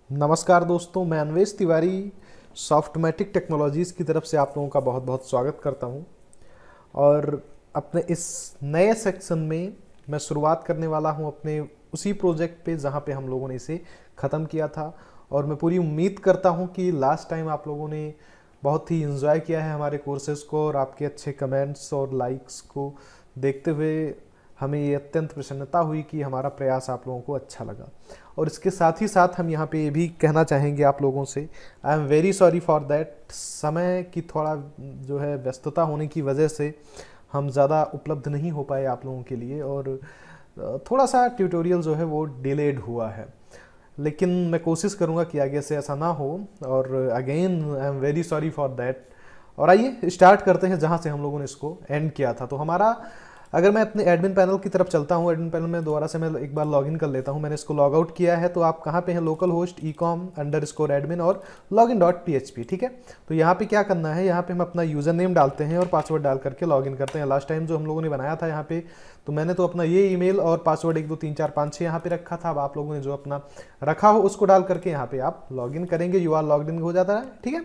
नमस्कार दोस्तों, मैं अन्वेश तिवारी सॉफ्टमेटिक टेक्नोलॉजीज़ की तरफ से आप लोगों का बहुत बहुत स्वागत करता हूं। और अपने इस नए सेक्शन में मैं शुरुआत करने वाला हूं अपने उसी प्रोजेक्ट पे जहां पे हम लोगों ने इसे ख़त्म किया था। और मैं पूरी उम्मीद करता हूं कि लास्ट टाइम आप लोगों ने बहुत ही इन्जॉय किया है हमारे कोर्सेज़ को, और आपके अच्छे कमेंट्स और लाइक्स को देखते हुए हमें ये अत्यंत प्रसन्नता हुई कि हमारा प्रयास आप लोगों को अच्छा लगा। और इसके साथ ही साथ हम यहाँ पे ये भी कहना चाहेंगे आप लोगों से, I am very sorry for that, समय की थोड़ा जो है व्यस्तता होने की वजह से हम ज़्यादा उपलब्ध नहीं हो पाए आप लोगों के लिए, और थोड़ा सा ट्यूटोरियल जो है वो डिलेड हुआ है। लेकिन मैं कोशिश करूँगा कि आगे से ऐसा ना हो, और again I am very sorry for that. और आइए स्टार्ट करते हैं जहाँ से हम लोगों ने इसको एंड किया था। तो हमारा, अगर मैं अपने एडमिन पैनल की तरफ चलता हूँ, एडमिन पैनल में दोबारा से मैं एक बार लॉगिन कर लेता हूँ। मैंने इसको लॉग आउट किया है, तो आप कहाँ पे हैं, लोकल होस्ट ecom_admin और login.php, ठीक है। तो यहाँ पे क्या करना है, यहाँ पे हम अपना यूज़र नेम डालते हैं और पासवर्ड डाल करके लॉगिन करते हैं। लास्ट टाइम जो हम लोगों ने बनाया था यहाँ पे, तो मैंने तो अपना ये ईमेल और पासवर्ड 1 2 3 4 5 6 यहाँ पे रखा था। अब आप लोगों ने जो अपना रखा हो उसको डाल करके यहाँ पे आप लॉगिन करेंगे, यू आर लॉग्ड इन हो जाता है, ठीक है।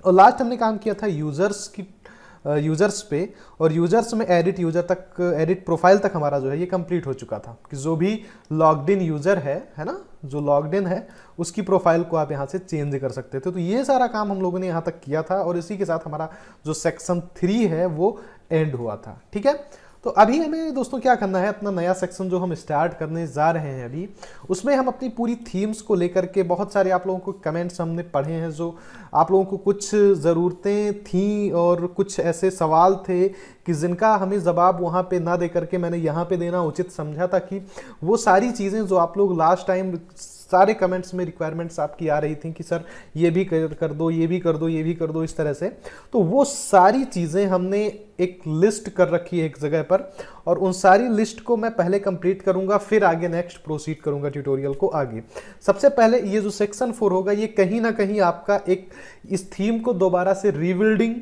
और लास्ट हमने काम किया था यूजर्स पे, और यूजर्स में एडिट यूजर तक, एडिट प्रोफाइल तक हमारा जो है ये कंप्लीट हो चुका था कि जो भी लॉग्ड इन यूजर है ना, जो लॉग्ड इन है उसकी प्रोफाइल को आप यहाँ से चेंज कर सकते थे। तो ये सारा काम हम लोगों ने यहाँ तक किया था, और इसी के साथ हमारा जो सेक्शन 3 है वो एंड हुआ था, ठीक है। तो अभी हमें दोस्तों क्या करना है, अपना नया सेक्शन जो हम स्टार्ट करने जा रहे हैं अभी, उसमें हम अपनी पूरी थीम्स को लेकर के, बहुत सारे आप लोगों को कमेंट्स हमने पढ़े हैं, जो आप लोगों को कुछ ज़रूरतें थी और कुछ ऐसे सवाल थे कि जिनका हमें जवाब वहाँ पे ना दे करके मैंने यहाँ पे देना उचित समझा था, कि वो सारी चीज़ें जो आप लोग लास्ट टाइम सारे कमेंट्स में रिक्वायरमेंट्स आपकी आ रही थी कि सर ये भी कर दो, ये भी कर दो, ये भी कर दो, इस तरह से। तो वो सारी चीज़ें हमने एक लिस्ट कर रखी है एक जगह पर, और उन सारी लिस्ट को मैं पहले कंप्लीट करूंगा, फिर आगे नेक्स्ट प्रोसीड करूंगा ट्यूटोरियल को आगे। सबसे पहले ये जो सेक्शन 4 होगा, ये कहीं ना कहीं आपका एक इस थीम को दोबारा से रीबिल्डिंग,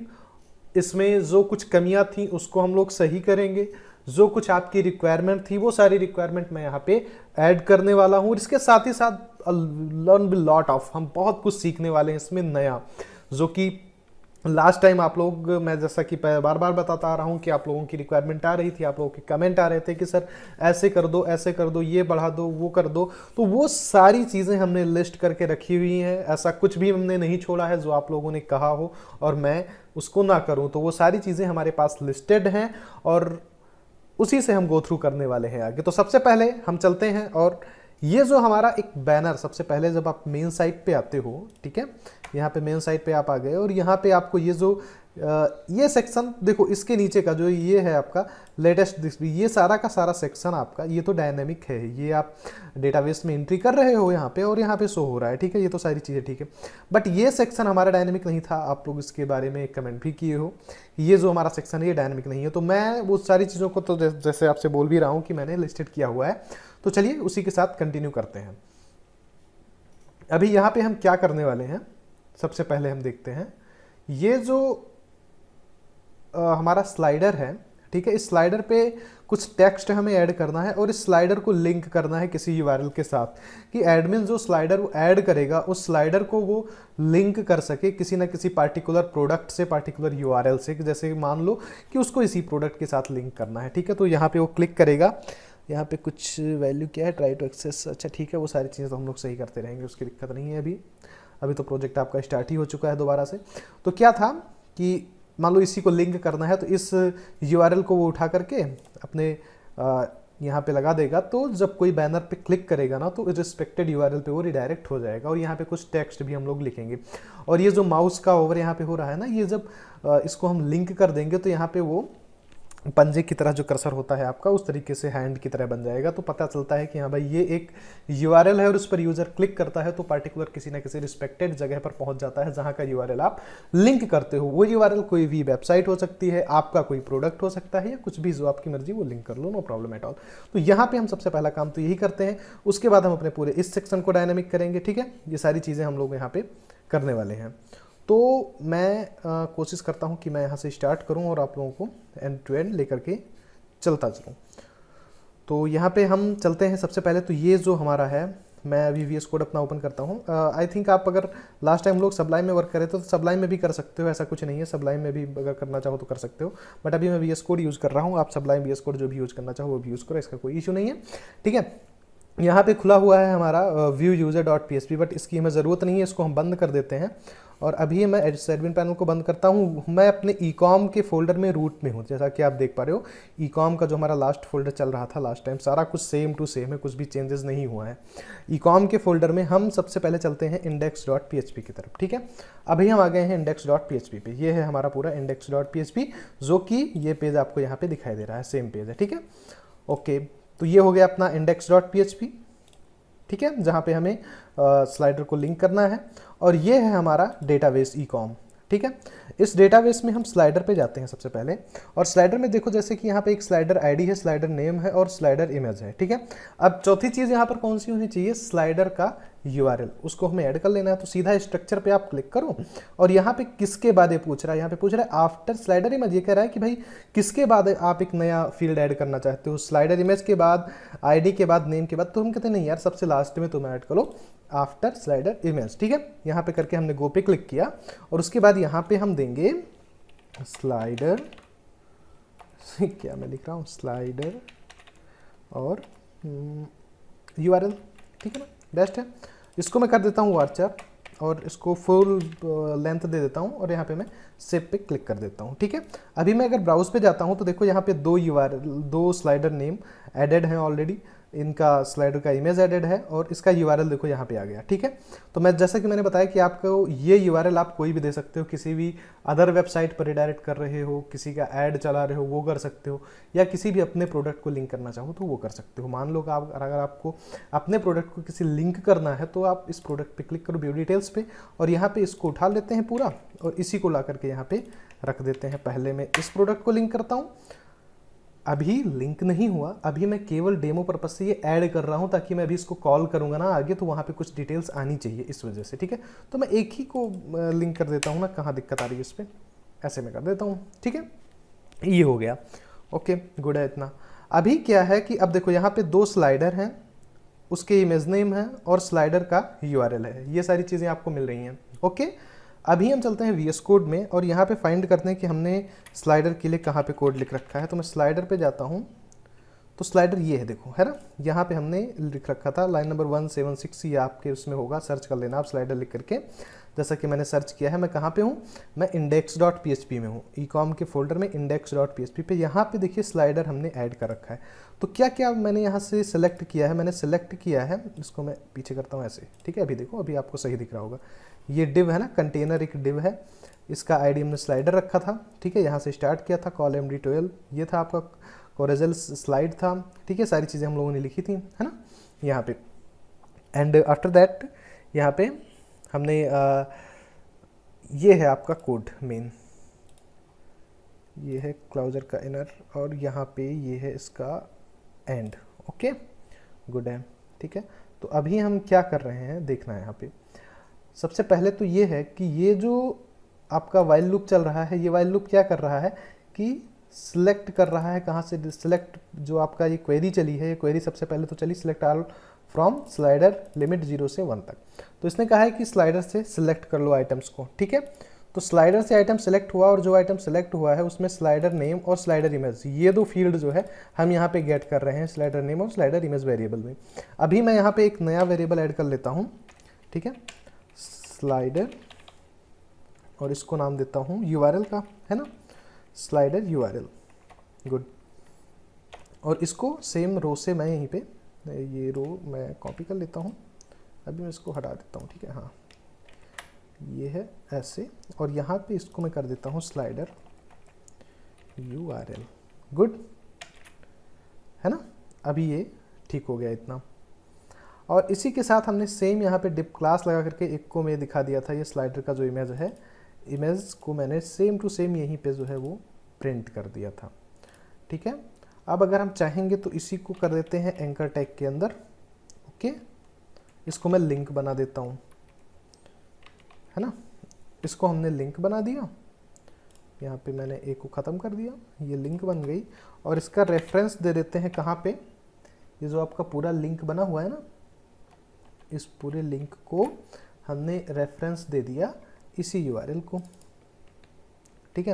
इसमें जो कुछ कमियां थी उसको हम लोग सही करेंगे, जो कुछ आपकी रिक्वायरमेंट थी वो सारी रिक्वायरमेंट मैं यहाँ पे ऐड करने वाला हूँ। इसके साथ ही साथ लर्न बी लॉट ऑफ, हम बहुत कुछ सीखने वाले हैं इसमें नया, जो कि लास्ट टाइम आप लोग, मैं जैसा कि बार बार बताता आ रहा हूँ कि आप लोगों की रिक्वायरमेंट आ रही थी, आप लोगों के कमेंट आ रहे थे कि सर ऐसे कर दो, ऐसे कर दो, ये बढ़ा दो, वो कर दो। तो वो सारी चीज़ें हमने लिस्ट करके रखी हुई हैं, ऐसा कुछ भी हमने नहीं छोड़ा है जो आप लोगों ने कहा हो और मैं उसको ना करूँ। तो वो सारी चीज़ें हमारे पास लिस्टेड हैं, और उसी से हम गो थ्रू करने वाले हैं आगे। तो सबसे पहले हम चलते हैं, और ये जो हमारा एक बैनर, सबसे पहले जब आप मेन साइट पे आते हो, ठीक है, यहाँ पे मेन साइट पे आप आ गए, और यहाँ पे आपको ये जो ये सेक्शन देखो, इसके नीचे का जो ये है आपका लेटेस्ट डिस्प्ले, ये सारा का सारा सेक्शन आपका ये तो डायनेमिक है, ये आप डेटाबेस में एंट्री कर रहे हो यहाँ पे, और यहाँ पे शो हो रहा है, ठीक है, ये तो सारी चीज़ें ठीक है। बट ये सेक्शन हमारा डायनेमिक नहीं था, आप लोग इसके बारे में एक कमेंट भी किए हो, ये जो हमारा सेक्शन है ये डायनेमिक नहीं है। तो मैं वो सारी चीज़ों को तो जैसे आपसे बोल भी रहा हूँ कि मैंने लिस्टेड किया हुआ है। तो चलिए उसी के साथ कंटिन्यू करते हैं। अभी यहाँ पे हम क्या करने वाले हैं, सबसे पहले हम देखते हैं ये जो हमारा स्लाइडर है, ठीक है, इस स्लाइडर पे कुछ टेक्स्ट हमें ऐड करना है, और इस स्लाइडर को लिंक करना है किसी यूआरएल के साथ, कि एडमिन जो स्लाइडर वो ऐड करेगा उस स्लाइडर को वो लिंक कर सके किसी ना किसी पार्टिकुलर प्रोडक्ट से, पार्टिकुलर यूआरएल से, जैसे मान लो कि उसको इसी प्रोडक्ट के साथ लिंक करना है, ठीक है। तो यहाँ पे वो क्लिक करेगा, यहाँ पे कुछ वैल्यू क्या है, ट्राई टू एक्सेस, अच्छा ठीक है, वो सारी चीज़ें तो हम लोग सही करते रहेंगे, उसकी दिक्कत नहीं है। अभी तो प्रोजेक्ट आपका स्टार्ट ही हो चुका है दोबारा से। तो क्या था कि मान लो इसी को लिंक करना है, तो इस यूआरएल को वो उठा करके अपने यहाँ पे लगा देगा, तो जब कोई बैनर पे क्लिक करेगा ना, तो रिस्पेक्टेड यूआरएल पे वो रिडायरेक्ट हो जाएगा, और यहाँ पे कुछ टेक्स्ट भी हम लोग लिखेंगे। और ये जो माउस का ओवर यहाँ पे हो रहा है ना, ये जब इसको हम लिंक कर देंगे, तो यहाँ पे वो पंजे की तरह जो कर्सर होता है आपका, उस तरीके से हैंड की तरह बन जाएगा। तो पता चलता है कि हाँ भाई ये एक यूआरएल है, और उस पर यूजर क्लिक करता है तो पार्टिकुलर किसी ना किसी रिस्पेक्टेड जगह पर पहुंच जाता है जहां का यूआरएल आप लिंक करते हो। वो यूआरएल कोई भी वेबसाइट हो सकती है, आपका कोई प्रोडक्ट हो सकता है, या कुछ भी जो आपकी मर्जी वो लिंक कर लो, नो प्रॉब्लम एट ऑल। तो यहाँ पे हम सबसे पहला काम तो यही करते हैं, उसके बाद हम अपने पूरे इस सेक्शन को डायनेमिक करेंगे, ठीक है। ये सारी चीज़ें हम लोग यहाँ पे करने वाले हैं। तो मैं कोशिश करता हूँ कि मैं यहाँ से स्टार्ट करूँ और आप लोगों को एंड टू एंड लेकर के चलता चलूँ। तो यहाँ पे हम चलते हैं। सबसे पहले तो ये जो हमारा है मैं अभी VS कोड अपना ओपन करता हूँ। आई थिंक आप अगर लास्ट टाइम लोग सबलाइन में वर्क करे तो सबलाइन में भी कर सकते हो, ऐसा कुछ नहीं है, सबलाइन में भी अगर करना चाहो तो कर सकते हो, बट अभी मैं VS कोड यूज़ कर रहा हूँ। आप सबलाइन VS कोड जो भी यूज़ करना चाहो वो भी यूज़ करो, इसका कोई इशू नहीं है, ठीक है। यहाँ पे खुला हुआ है हमारा view user dot PHP, but इसकी हमें ज़रूरत नहीं है, इसको हम बंद कर देते हैं। और अभी मैं एडमिन पैनल को बंद करता हूँ। मैं अपने ecom के फोल्डर में रूट में हूँ, जैसा कि आप देख पा रहे हो। ecom का जो हमारा लास्ट फोल्डर चल रहा था लास्ट टाइम, सारा कुछ सेम टू सेम है, कुछ भी चेंजेस नहीं हुआ है। ecom के फोल्डर में हम सबसे पहले चलते हैं index.php की तरफ, ठीक है। अभी हम आ गए हैं index.php पे। ये है हमारा पूरा index.php, जो कि ये पेज आपको यहाँ पे दिखाई दे रहा है, सेम पेज है, ठीक है। ओके, तो ये हो गया अपना index.php, ठीक है, जहाँ पे हमें स्लाइडर को लिंक करना है। और ये है हमारा डेटाबेस ecom, ठीक है। इस डेटाबेस में हम स्लाइडर पे जाते हैं सबसे पहले, और स्लाइडर में देखो जैसे कि यहाँ पे एक स्लाइडर आईडी है, स्लाइडर नेम है और स्लाइडर इमेज है, ठीक है। अब चौथी चीज़ यहाँ पर कौन सी होनी चाहिए, स्लाइडर का URL, उसको हमें ऐड कर लेना है। तो सीधा स्ट्रक्चर पे आप क्लिक करो, और यहाँ पे किसके बाद ये पूछ रहा है, यहाँ पे पूछ रहा है आफ्टर स्लाइडर इमेज। ये कह रहा है कि भाई किसके बाद आप एक नया फील्ड ऐड करना चाहते हो, स्लाइडर इमेज के बाद, आईडी के बाद, नेम के बाद। तो हम कहते हैं नहीं यार, सबसे लास्ट में तुम ऐड करो आफ्टर स्लाइडर इमेज, ठीक है। यहाँ पे करके हमने गो पे क्लिक किया, और उसके बाद यहाँ पे हम देंगे स्लाइडर क्या मैं लिख रहा हूँ, स्लाइडर और URL, ठीक है ना, बेस्ट है। इसको मैं कर देता हूँ वार्चर, और इसको फुल लेंथ दे देता हूँ, और यहाँ पे मैं सेव पे क्लिक कर देता हूँ, ठीक है। अभी मैं अगर ब्राउज पे जाता हूँ तो देखो यहाँ पे दो स्लाइडर नेम एडेड हैं ऑलरेडी, इनका स्लाइडर का इमेज एडेड है, और इसका URL देखो यहाँ पे आ गया, ठीक है। तो मैं जैसा कि मैंने बताया कि आपको ये URL आप कोई भी दे सकते हो, किसी भी अदर वेबसाइट पर रिडायरेक्ट कर रहे हो, किसी का ऐड चला रहे हो वो कर सकते हो, या किसी भी अपने प्रोडक्ट को लिंक करना चाहो तो वो कर सकते हो। मान लो कि आप अगर आपको अपने प्रोडक्ट को किसी लिंक करना है तो आप इस प्रोडक्ट पे क्लिक करो, व्यू डिटेल्स पे, और यहाँ पे इसको उठा लेते हैं पूरा, और इसी को ला करके यहाँ पे रख देते हैं। पहले मैं इस प्रोडक्ट को लिंक करता हूँ, अभी लिंक नहीं हुआ, अभी मैं केवल डेमो पर्पज से ये ऐड कर रहा हूँ, ताकि मैं अभी इसको कॉल करूँगा ना आगे तो वहाँ पे कुछ डिटेल्स आनी चाहिए, इस वजह से, ठीक है। तो मैं एक ही को लिंक कर देता हूँ ना, कहाँ दिक्कत आ रही है इस पर, ऐसे मैं कर देता हूँ, ठीक है। ये हो गया, ओके, गुड है इतना। अभी क्या है कि अब देखो यहाँ पे दो स्लाइडर हैं, उसके इमेज नेम है और स्लाइडर का URL है, ये सारी चीज़ें आपको मिल रही हैं, ओके। अभी हम चलते हैं VS कोड में, और यहाँ पे फाइंड करते हैं कि हमने स्लाइडर के लिए कहाँ पे कोड लिख रखा है। तो मैं स्लाइडर पे जाता हूँ, तो स्लाइडर ये है, देखो है ना, यहाँ पे हमने लिख रखा था लाइन नंबर 176, ये आपके उसमें होगा, सर्च कर लेना आप स्लाइडर लिख करके। जैसा कि मैंने सर्च किया है, मैं कहाँ पे हूँ, मैं index.php में हूँ, ecom के फोल्डर में index.php पे। यहाँ पे देखिए स्लाइडर हमने ऐड कर रखा है। तो क्या क्या मैंने यहाँ से सेलेक्ट किया है, मैंने सेलेक्ट किया है, इसको मैं पीछे करता हूँ ऐसे, ठीक है। अभी देखो, अभी आपको सही दिख रहा होगा, ये डिव है ना, कंटेनर एक डिव है, इसका आईडी हमने स्लाइडर रखा था, ठीक है। यहाँ से स्टार्ट किया था, कॉल MD12, ये था आपका कोरेजल स्लाइड था, ठीक है। सारी चीज़ें हम लोगों ने लिखी थी, है ना, यहाँ पे। एंड आफ्टर दैट यहाँ पे हमने ये है आपका कोड मेन, ये है क्लाउजर का इनर, और यहाँ पे ये है इसका एंड, ओके, गुड है, ठीक है। तो अभी हम क्या कर रहे हैं देखना है यहाँ पे। सबसे पहले तो ये है कि ये जो आपका वाइल लूप चल रहा है, ये वाइल लूप क्या कर रहा है कि सिलेक्ट कर रहा है, कहाँ से सिलेक्ट, जो आपका ये क्वेरी चली है, ये क्वेरी सबसे पहले तो चली select all from slider limit 0 से 1 तक। तो इसने कहा है कि स्लाइडर से सिलेक्ट कर लो आइटम्स को, ठीक है। तो स्लाइडर से आइटम सेलेक्ट हुआ, और जो आइटम सेलेक्ट हुआ है उसमें स्लाइडर नेम और स्लाइडर इमेज, ये दो फील्ड जो है हम यहाँ पे गेट कर रहे हैं, स्लाइडर नेम और स्लाइडर इमेज वेरिएबल में। अभी मैं यहाँ पे एक नया वेरिएबल ऐड कर लेता हूँ, ठीक है, स्लाइडर, और इसको नाम देता हूँ URL का, है ना, स्लाइडर URL, गुड। और इसको सेम रो से मैं यहीं पे, ये रो मैं कॉपी कर लेता हूँ, अभी मैं इसको हटा देता हूँ, ठीक है, हाँ ये है ऐसे, और यहाँ पे इसको मैं कर देता हूँ स्लाइडर URL, गुड है ना। अभी ये ठीक हो गया इतना। और इसी के साथ हमने सेम यहाँ पे डिप क्लास लगा करके एक को मैं दिखा दिया था, ये स्लाइडर का जो इमेज है, इमेज को मैंने सेम टू सेम यहीं पे जो है वो प्रिंट कर दिया था, ठीक है। अब अगर हम चाहेंगे तो इसी को कर देते हैं एंकर टैग के अंदर, ओके। इसको मैं लिंक बना देता हूँ, है ना, इसको हमने लिंक बना दिया, यहाँ पे मैंने एक को ख़त्म कर दिया, ये लिंक बन गई। और इसका रेफरेंस दे देते हैं कहाँ पे, ये जो आपका पूरा लिंक बना हुआ है ना, इस पूरे लिंक को हमने रेफरेंस दे दिया इसी यूआरएल को। ठीक है,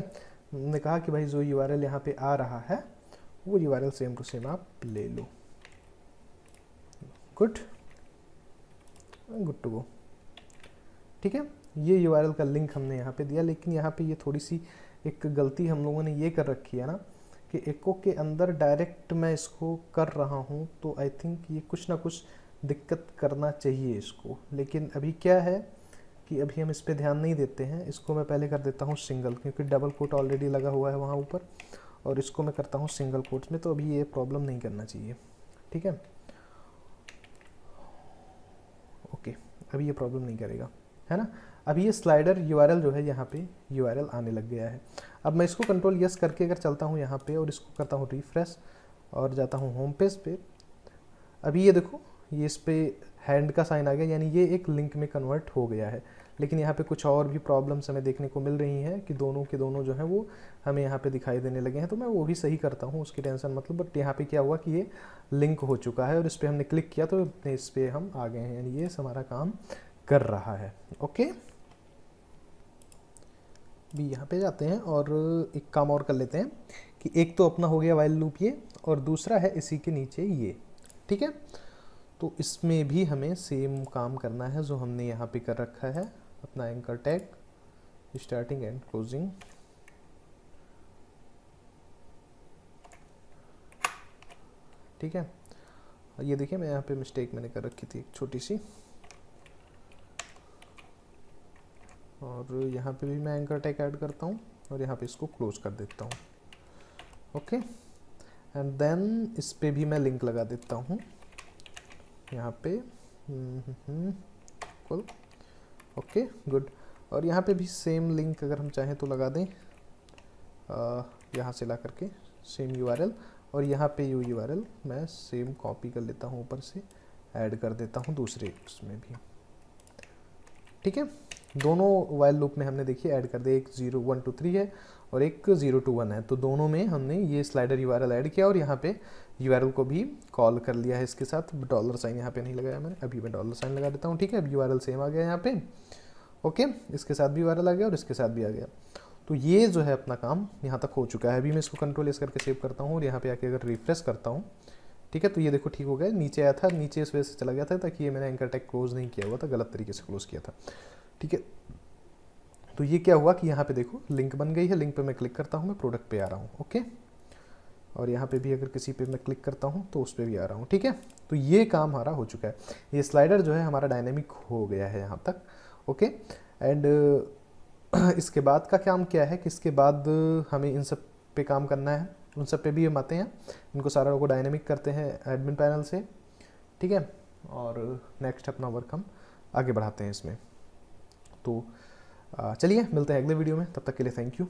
हमने कहा कि भाई जो यूआरएल यहाँ पे आ रहा है वो यूआरएल सेम टू सेम आप ले लो। Good to go. ठीक है, ये यूआरएल का लिंक हमने यहाँ पे दिया, लेकिन यहाँ पे ये थोड़ी सी एक गलती हम लोगों ने ये कर रखी है ना कि एको के अंदर डायरेक्ट मैं इसको कर रहा हूँ, तो आई थिंक ये कुछ ना कुछ दिक्कत करना चाहिए इसको। लेकिन अभी क्या है कि अभी हम इस पर ध्यान नहीं देते हैं, इसको मैं पहले कर देता हूँ सिंगल, क्योंकि डबल कोट ऑलरेडी लगा हुआ है वहाँ ऊपर, और इसको मैं करता हूँ सिंगल कोट्स में, तो अभी ये प्रॉब्लम नहीं करना चाहिए। ठीक है, ओके, अभी ये प्रॉब्लम नहीं करेगा, है ना। अभी ये स्लाइडर यूआरएल जो है यहाँ पे यूआरएल आने लग गया है। अब मैं इसको कंट्रोल यस करके अगर चलता हूँ यहाँ पे और इसको करता हूँ रिफ्रेश और जाता हूँ होम पेज पे, अभी ये देखो ये इस पे हैंड का साइन आ गया, यानी ये एक लिंक में कन्वर्ट हो गया है। लेकिन यहाँ पे कुछ और भी प्रॉब्लम्स हमें देखने को मिल रही हैं कि दोनों के दोनों जो हैं वो हमें यहाँ पे दिखाई देने लगे हैं, तो मैं वो भी सही करता हूँ, उसकी टेंशन मतलब। बट यहाँ पे क्या हुआ कि ये लिंक हो चुका है और इस पर हमने क्लिक किया तो इस पर हम आ गए हैं, यानी ये हमारा काम कर रहा है। ओके, भी यहाँ पे जाते हैं और एक काम और कर लेते हैं कि एक तो अपना हो गया वाइल लूप ये, और दूसरा है इसी के नीचे ये। ठीक है, तो इसमें भी हमें सेम काम करना है जो हमने यहाँ पे कर रखा है, अपना anchor tag starting and closing. ठीक है, ये देखिए मैं यहाँ पे मिस्टेक मैंने कर रखी थी एक छोटी सी, और यहाँ पे भी मैं एंकर टैग ऐड करता हूँ और यहाँ पे इसको क्लोज कर देता हूँ। ओके, एंड देन इस पे भी मैं लिंक लगा देता हूँ यहाँ पे। cool. ओके गुड, और यहाँ पे भी सेम लिंक अगर हम चाहें तो लगा दें, यहाँ से ला करके सेम यूआरएल, और यहाँ पे यूआरएल मैं सेम कॉपी कर लेता हूँ, ऊपर से ऐड कर देता हूँ दूसरे उसमें भी। ठीक है, दोनों वाइल लूप में हमने देखिए ऐड कर दिया, एक 0 1 2 3 है और एक 0 2 1 है, तो दोनों में हमने ये स्लाइडर यूआरएल ऐड किया और यहाँ पे यूआरएल को भी कॉल कर लिया है इसके साथ। डॉलर साइन यहाँ पे नहीं लगाया मैंने, अभी मैं डॉलर साइन लगा देता हूँ। ठीक है, अब यूआरएल सेम आ गया यहाँ पे। ओके, इसके साथ भी यूआरएल आ गया और इसके साथ भी आ गया, तो ये जो है अपना काम यहाँ तक हो चुका है। अभी मैं इसको कंट्रोल एस करके सेव करता हूँ और यहाँ पे आके अगर रिफ्रेश करता हूँ, ठीक है, तो ये देखो ठीक हो गया। नीचे आया था, नीचे इस वजह से चला गया था ताकि ये मैंने एंकर टैग क्लोज नहीं किया हुआ था, गलत तरीके से क्लोज किया था। ठीक है, तो ये क्या हुआ कि यहाँ पे देखो लिंक बन गई है, लिंक पे मैं क्लिक करता हूँ, मैं प्रोडक्ट पे आ रहा हूँ। ओके, और यहाँ पे भी अगर किसी पे मैं क्लिक करता हूँ तो उस पर भी आ रहा हूँ। ठीक है, तो ये काम हमारा हो चुका है, ये स्लाइडर जो है हमारा डायनेमिक हो गया है यहाँ तक। ओके, एंड इसके बाद का काम क्या है कि इसके बाद हमें इन सब पे काम करना है, उन सब पे भी हम आते हैं, इनको सारा को डायनेमिक करते हैं एडमिन पैनल से। ठीक है, और नेक्स्ट अपना वर्क हम आगे बढ़ाते हैं इसमें। तो चलिए मिलते हैं अगले वीडियो में, तब तक के लिए थैंक यू।